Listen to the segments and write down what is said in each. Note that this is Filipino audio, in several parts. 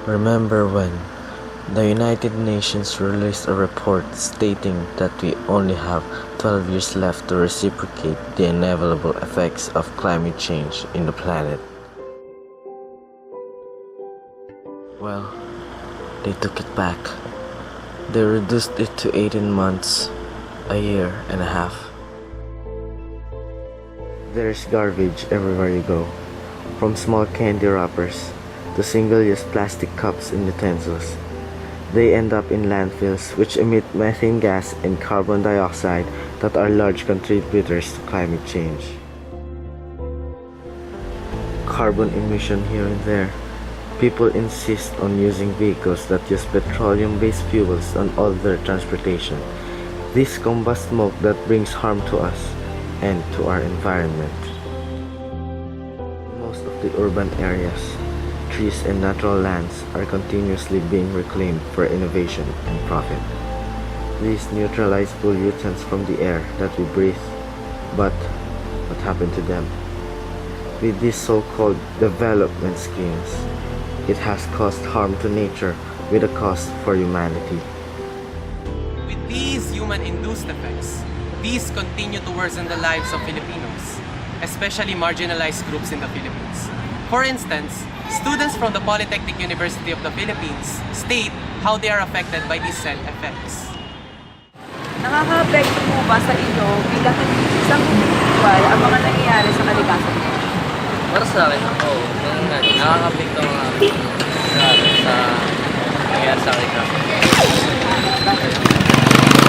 Remember when the United Nations released a report stating that we only have 12 years left to reciprocate the inevitable effects of climate change in the planet? Well, they took it back. They reduced it to 18 months, a year and a half. There's garbage everywhere you go, from small candy wrappers to single-use plastic cups and utensils. They end up in landfills which emit methane gas and carbon dioxide that are large contributors to climate change. Carbon emission here and there. People insist on using vehicles that use petroleum-based fuels on all their transportation. This combust smoke that brings harm to us and to our environment. Most of the urban areas, trees and natural lands are continuously being reclaimed for innovation and profit. These neutralize pollutants from the air that we breathe. But what happened to them? With these so-called development schemes, it has caused harm to nature with a cost for humanity. With these human-induced effects, these continue to worsen the lives of Filipinos, especially marginalized groups in the Philippines. For instance, students from the Polytechnic University of the Philippines state how they are affected by these said effects. Nakaka-apekto po ba sa inyo bilang isang individual ang mga nangyayari sa kalikasan? Para sa akin, nakaka-apekto mga sa nangyayari sa kalikasan.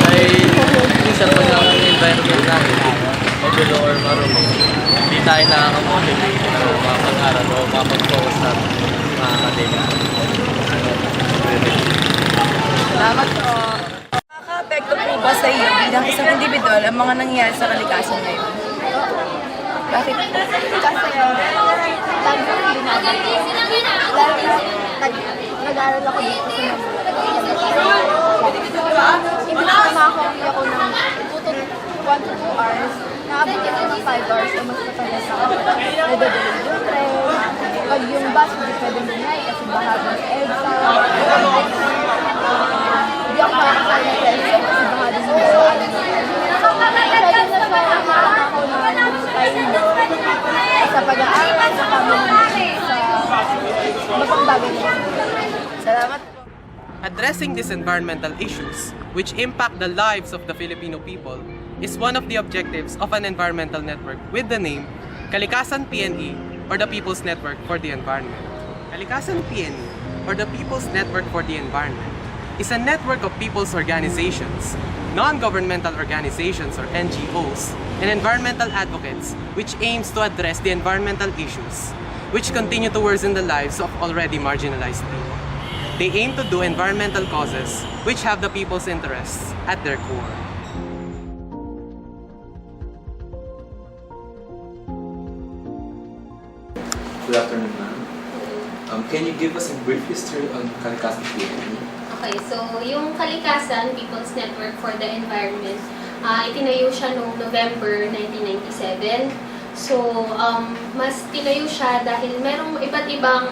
Dahil minsan pag ang environment natin, magulo or marumi, hindi tayo nakaka-motivate na makapag-aral o makapag-focus sa mga academic. Salamat po. Nakaka-apekto po ba sa iyo bilang isang individual ang mga nangyayari sa kalikasan ngayon? Bakit? Kasi tag yung binabalik. Lalo na nag-aaral ako dito sa imbis na makakuha ako ng 1 to 2 hours, naabot ako ng 5 hours o mas matagal sa ako. Nagdadala yung train, pag yung bus, hindi pwede munay kasi bahagi sa EDSA. Hindi ako makakasal ng television kasi bahagi sa EDSA. Pwede na siya makakako ng time sa pag-aaral, sa pamilya, sa mapagbagay niya. Salamat po. Addressing these environmental issues, which impact the lives of the Filipino people, is one of the objectives of an environmental network with the name Kalikasan PNE, or the People's Network for the Environment. Kalikasan PNE, or the People's Network for the Environment, is a network of people's organizations, non-governmental organizations or NGOs, and environmental advocates which aims to address the environmental issues which continue to worsen the lives of already marginalized people. They aim to do environmental causes which have the people's interests at their core. Good afternoon, ma'am. Can you give us a brief history on Kalikasan PNE? Okay, so yung Kalikasan, People's Network for the Environment, itinayo siya noong November 1997. So, mas tinayo siya dahil merong iba't ibang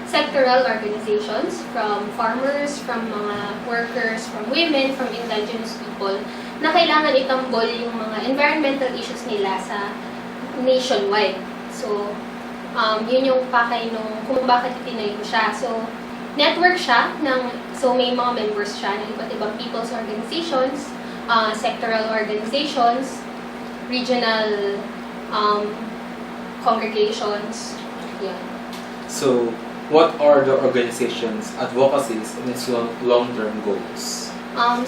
sectoral organizations, from farmers, from mga workers, from women, from indigenous people, na kailangan itambol yung mga environmental issues nila sa nationwide. So, yun yung pakay nung kung bakit itinayo siya. So, network siya, so may mga members siya ng iba't ibang people's organizations, sectoral organizations, regional congregations. Yeah. So, what are the organization's advocacies and its long-term goals?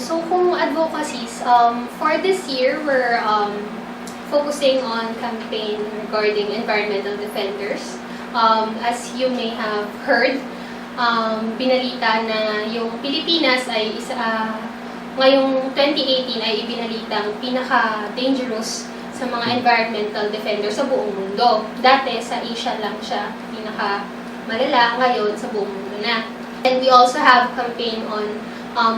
So kung advocacies, for this year, we're focusing on campaign regarding environmental defenders. As you may have heard, binalita na yung Pilipinas ay ngayong 2018 ay ibinalitang pinaka-dangerous sa mga environmental defenders sa buong mundo. Dati sa Asia lang siya pinaka-malala, ngayon sa buong mundo na. And we also have campaign on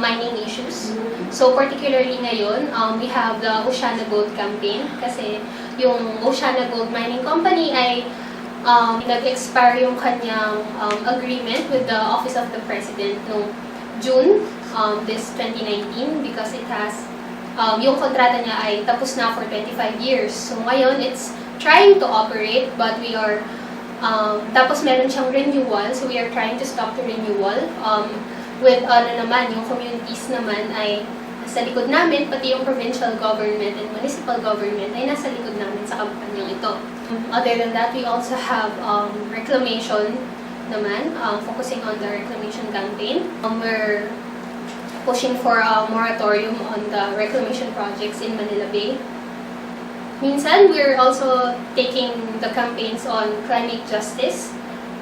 mining issues. So particularly ngayon, we have the Oceana Gold campaign kasi yung Oceana Gold Mining Company ay nag-expire yung kanyang agreement with the Office of the President noong June this 2019 because it has yung kontrata niya ay tapos na for 25 years. So ngayon, it's trying to operate but we are tapos meron siyang renewal, so we are trying to stop the renewal. With naman, yung communities naman ay nasa likod namin, pati yung provincial government and municipal government ay nasa likod namin sa kampanyang ito. Other than that, we also have reclamation naman, focusing on the reclamation campaign. We're pushing for a moratorium on the reclamation projects in Manila Bay. Minsan, we're also taking the campaigns on climate justice.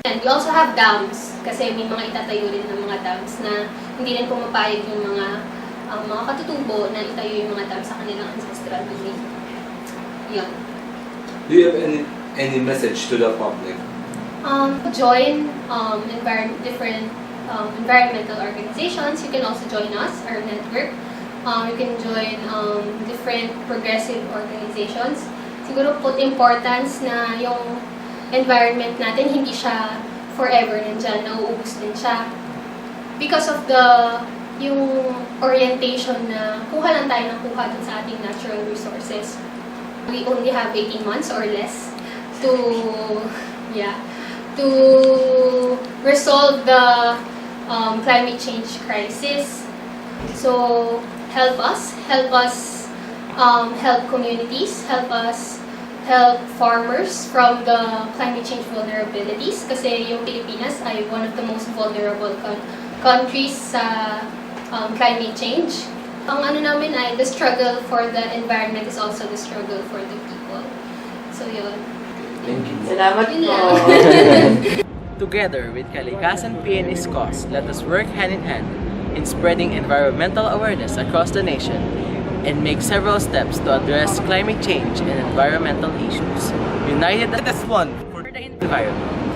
And we also have dams, kasi may mga itatayo rin ng mga dams na hindi rin pumapayag yung mga katutubo na itayo yung mga dams sa kanilang ancestral domain. Yun. Do you have any message to the public? Join different environmental organizations. You can also join us, our network. You can join different progressive organizations. Siguro put importance na yung environment natin, hindi siya forever nandyan, nauubos din siya. Because of yung orientation na kuha lang tayo ng kuha dun sa ating natural resources. We only have 18 months or less to resolve the climate change crisis. So help us help communities, help farmers from the climate change vulnerabilities kasi yung Pilipinas ay one of the most vulnerable countries sa climate change. Ang namin ay the struggle for the environment is also the struggle for the people. So yun. Thank you. Salamat Yun po. lang. Together with Kalikasan PNE's cause, let us work hand in hand in spreading environmental awareness across the nation and make several steps to address climate change and environmental issues. United as one for the environment.